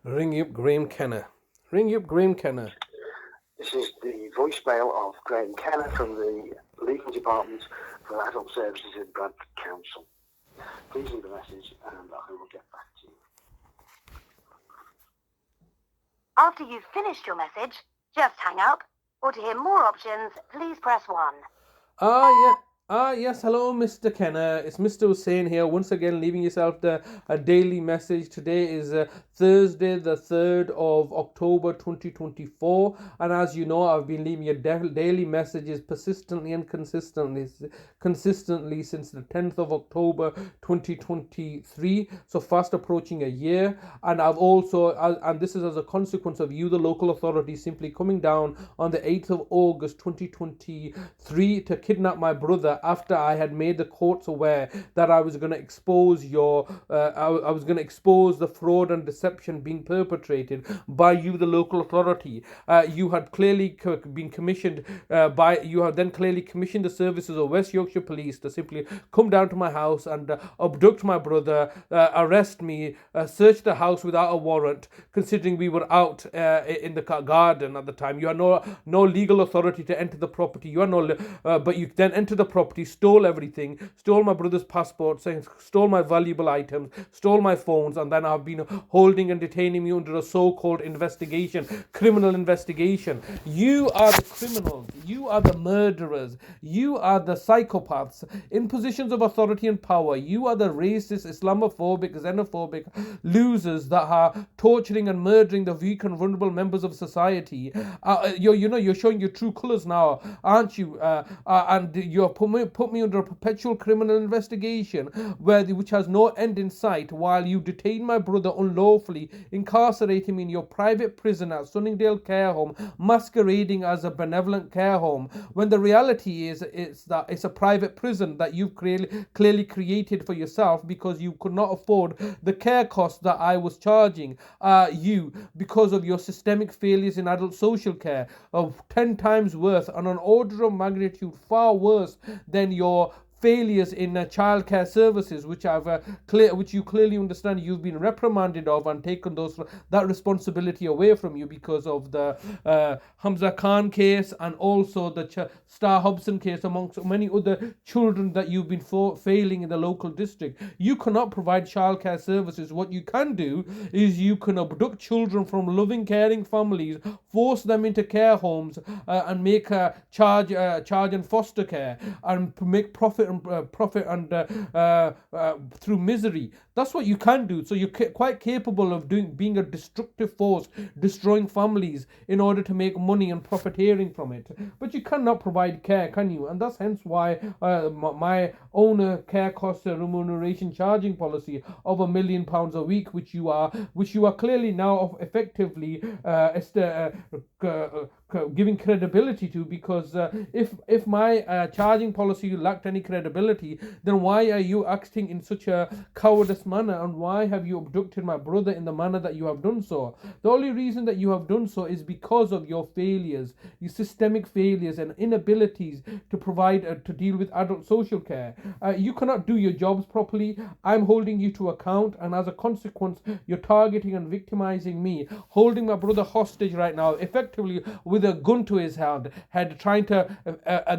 Ring up Graeme Kenna. Ring up Graeme Kenna. This is the voicemail of Graeme Kenna from the Legal Department for Adult Services in Bradford Council. Please leave a message and I will get back to you. After you've finished your message, just hang up. Or to hear more options, please press 1. Yes, hello, Mr. Kenna. It's Mr. Hussain here, once again leaving yourself a daily message. Today is Thursday, the 3rd of October 2024, and as you know, I've been leaving your daily messages persistently and consistently since the 10th of October 2023, so fast approaching a year. And I've also, and this is as a consequence of you, the local authority, simply coming down on the 8th of August 2023 to kidnap my brother after I had made the courts aware that I was going to expose I was going to expose the fraud and deception being perpetrated by you, the local authority. You had clearly been commissioned you had then clearly commissioned the services of West Yorkshire Police to simply come down to my house and abduct my brother, arrest me, search the house without a warrant, considering we were out in the garden at the time. You had no legal authority to enter the property. You had but you then entered the property, stole everything, stole my brother's passport, stole my valuable items, stole my phones, and then I've been holding and detaining me under a so-called criminal investigation. You are the criminals. You are the murderers. You are the psychopaths in positions of authority and power. You are the racist, Islamophobic, xenophobic losers that are torturing and murdering the weak and vulnerable members of society. You're showing your true colours now, aren't you? And you're put me under a perpetual criminal investigation which has no end in sight, while you detain my brother unlawfully, incarcerate him in your private prison at Sunningdale Care Home, masquerading as a benevolent care home, when the reality is that it's a private prison that you've clearly created for yourself because you could not afford the care costs that I was charging you because of your systemic failures in adult social care of 10 times worth, and an order of magnitude far worse than your failures in childcare services, which you clearly understand you've been reprimanded of and taken that responsibility away from you because of the Hamza Khan case and also the Star Hobson case, amongst many other children that you've been failing in the local district. You cannot provide childcare services. What you can do is you can abduct children from loving, caring families, force them into care homes, and make charge and foster care, and make profit through misery. That's what you can do. So you're quite capable of being a destructive force, destroying families in order to make money and profiteering from it. But you cannot provide care, can you? And that's hence why my own care cost remuneration charging policy of £1 million a week, which you are clearly now effectively giving credibility to, because if my charging policy lacked any credibility, then why are you acting in such a cowardice manner, and why have you abducted my brother in the manner that you have done so? The only reason that you have done so is because of your failures, your systemic failures and inabilities to provide to deal with adult social care. You cannot do your jobs properly. I'm holding you to account, and as a consequence you're targeting and victimizing me, holding my brother hostage right now, effectively with a gun to his head trying to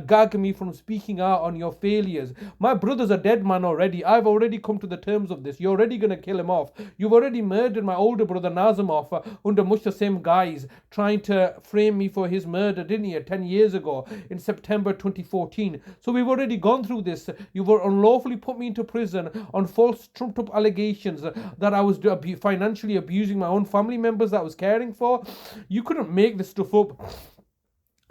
gag me from speaking out on your failures. My brother's a dead man already. I've already come to the terms of this. You're already going to kill him off. You've already murdered my older brother Nazim off under much the same guise, trying to frame me for his murder, didn't you, 10 years ago in September 2014. So we've already gone through this. You've unlawfully put me into prison on false trumped up allegations that I was financially abusing my own family members that I was caring for. You couldn't make this stuff up.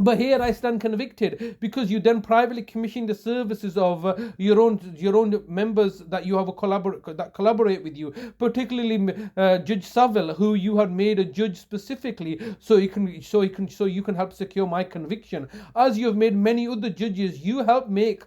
But here I stand convicted because you then privately commissioned the services of your own members that you have that collaborate with you, particularly Judge Saville, who you had made a judge specifically so you can help secure my conviction. As you have made many other judges, you help make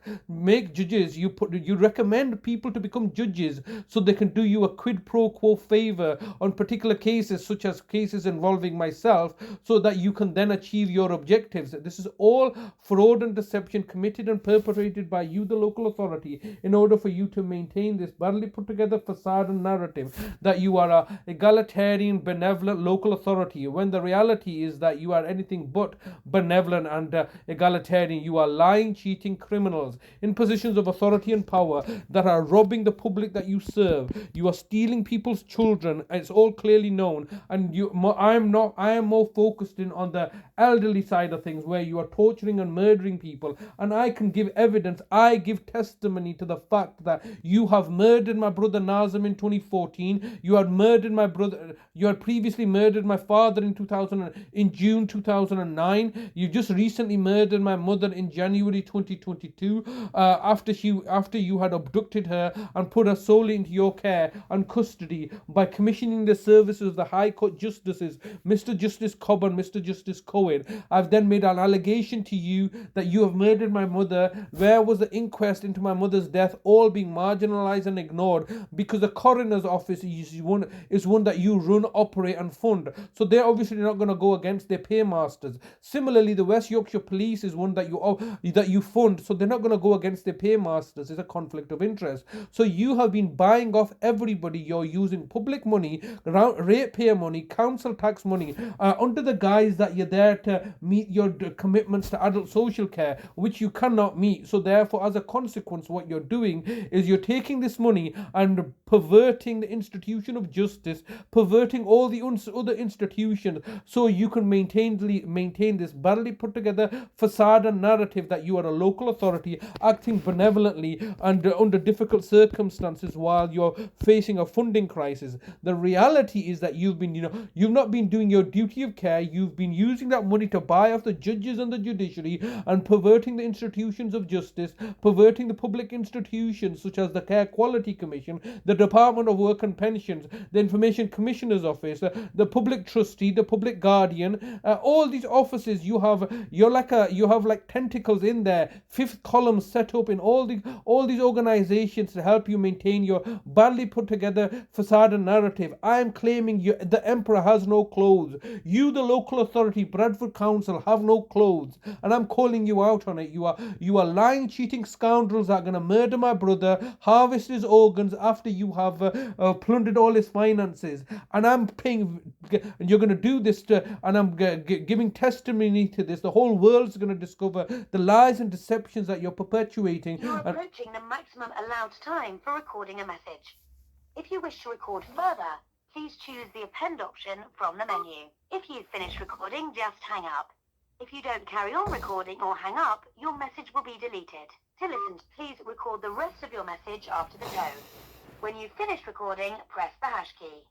judges. You recommend people to become judges so they can do you a quid pro quo favor on particular cases, such as cases involving myself, so that you can then achieve your objectives. lives. This is all fraud and deception committed and perpetrated by you, the local authority, in order for you to maintain this badly put together facade and narrative that you are a egalitarian, benevolent local authority, when the reality is that you are anything but benevolent and egalitarian. You are lying, cheating criminals in positions of authority and power that are robbing the public that you serve. You are stealing people's children. It's all clearly known. And I am more focused in on the elderly side of things, where you are torturing and murdering people. And I can give evidence. I give testimony to the fact that you have murdered my brother Nazim in 2014. You had murdered my brother. You had previously murdered my father in June 2009. You just recently murdered my mother in January 2022, after you had abducted her and put her solely into your care and custody by commissioning the services of the High Court Justices, Mr. Justice Cobb and Mr. Justice Cohen. I've then made an allegation to you that you have murdered my mother. Where was the inquest into my mother's death? All being marginalized and ignored because the coroner's office is one that you run, operate and fund. So they're obviously not going to go against their paymasters. Similarly, the West Yorkshire Police is one that you fund, so they're not going to go against their paymasters. It's a conflict of interest. So you have been buying off everybody. You're using public money, ratepayer money, council tax money, under the guise that you're there to meet your commitments to adult social care, which you cannot meet. So therefore, as a consequence, what you're doing is you're taking this money and perverting the institution of justice, perverting all the other institutions, so you can maintain this badly put together facade and narrative that you are a local authority acting benevolently and under difficult circumstances while you're facing a funding crisis. The reality is that you've not been doing your duty of care. You've been using that money to buy off the judges and the judiciary and perverting the institutions of justice, perverting the public institutions such as the Care Quality Commission, the Department of Work and Pensions, the Information Commissioner's Office, the Public Trustee, the Public Guardian, all these offices. You have like tentacles in there, fifth column set up in all these organizations to help you maintain your badly put together facade and narrative. I am claiming the emperor has no clothes. You, the local authority, Bradford Council, have no clothes, and I'm calling you out on it. You are lying, cheating scoundrels that are going to murder my brother, harvest his organs after you have plundered all his finances, and I'm paying. And you're going to do this and I'm giving testimony to this. The whole world's going to discover the lies and deceptions that you're perpetuating. You're approaching the maximum allowed time for recording a message. If you wish to record further, please choose the append option from the menu. If you've finished recording, just hang up. If you don't carry on recording or hang up, your message will be deleted. To listen, please record the rest of your message after the tone. When you've finished recording, press the hash key.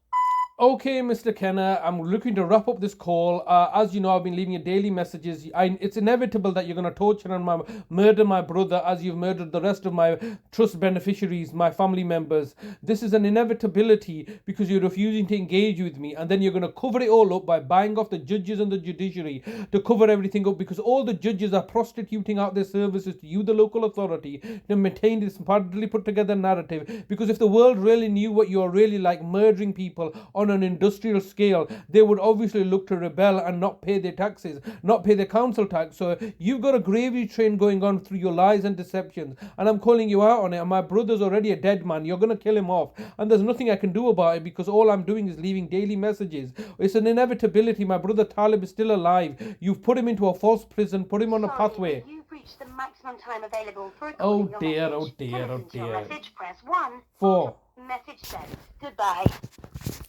Okay, Mr. Kenna, I'm looking to wrap up this call. As you know, I've been leaving you daily messages. It's inevitable that you're going to torture and murder my brother as you've murdered the rest of my trust beneficiaries, my family members. This is an inevitability because you're refusing to engage with me, and then you're going to cover it all up by buying off the judges and the judiciary to cover everything up, because all the judges are prostituting out their services to you, the local authority, to maintain this badly put together narrative. Because if the world really knew what you're really like, murdering people on an industrial scale, they would obviously look to rebel and not pay their taxes, not pay their council tax. So you've got a gravy train going on through your lies and deceptions, and I'm calling you out on it. And my brother's already a dead man. You're going to kill him off, and there's nothing I can do about it because all I'm doing is leaving daily messages. It's an inevitability. My brother Talib is still alive. You've put him into a false prison, put him on a pathway. You've reached the maximum time available for recording your message. Oh dear. To listen to your message, press 1. 4. Message sent. Goodbye.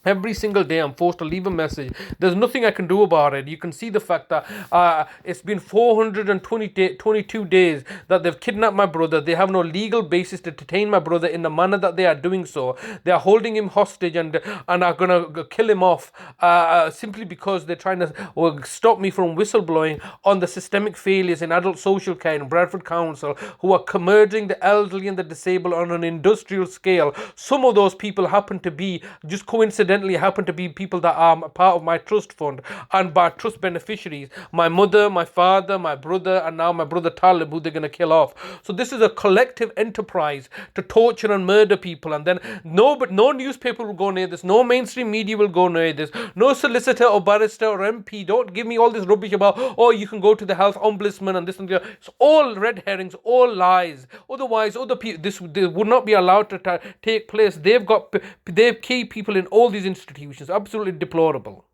Every single day I'm forced to leave a message. There's nothing I can do about it. You can see the fact that it's been 422 days that they've kidnapped my brother. They have no legal basis to detain my brother in the manner that they are doing so. They are holding him hostage and are going to kill him off simply because they're trying to stop me from whistleblowing on the systemic failures in adult social care in Bradford Council, who are murdering the elderly and the disabled on an industrial scale. Some of those people happen to be just coincidentally coincidentally happen to be people that are part of my trust fund and by trust beneficiaries, my mother, my father, my brother, and now my brother Talib, who they're going to kill off. So this is a collective enterprise to torture and murder people, and then no newspaper will go near this, no mainstream media will go near this, no solicitor or barrister or MP. Don't give me all this rubbish about, oh, you can go to the health ombudsman and this and that. It's all red herrings, all lies. Otherwise, other people, they would not be allowed to take place. They've key people in all these institutions. Absolutely deplorable.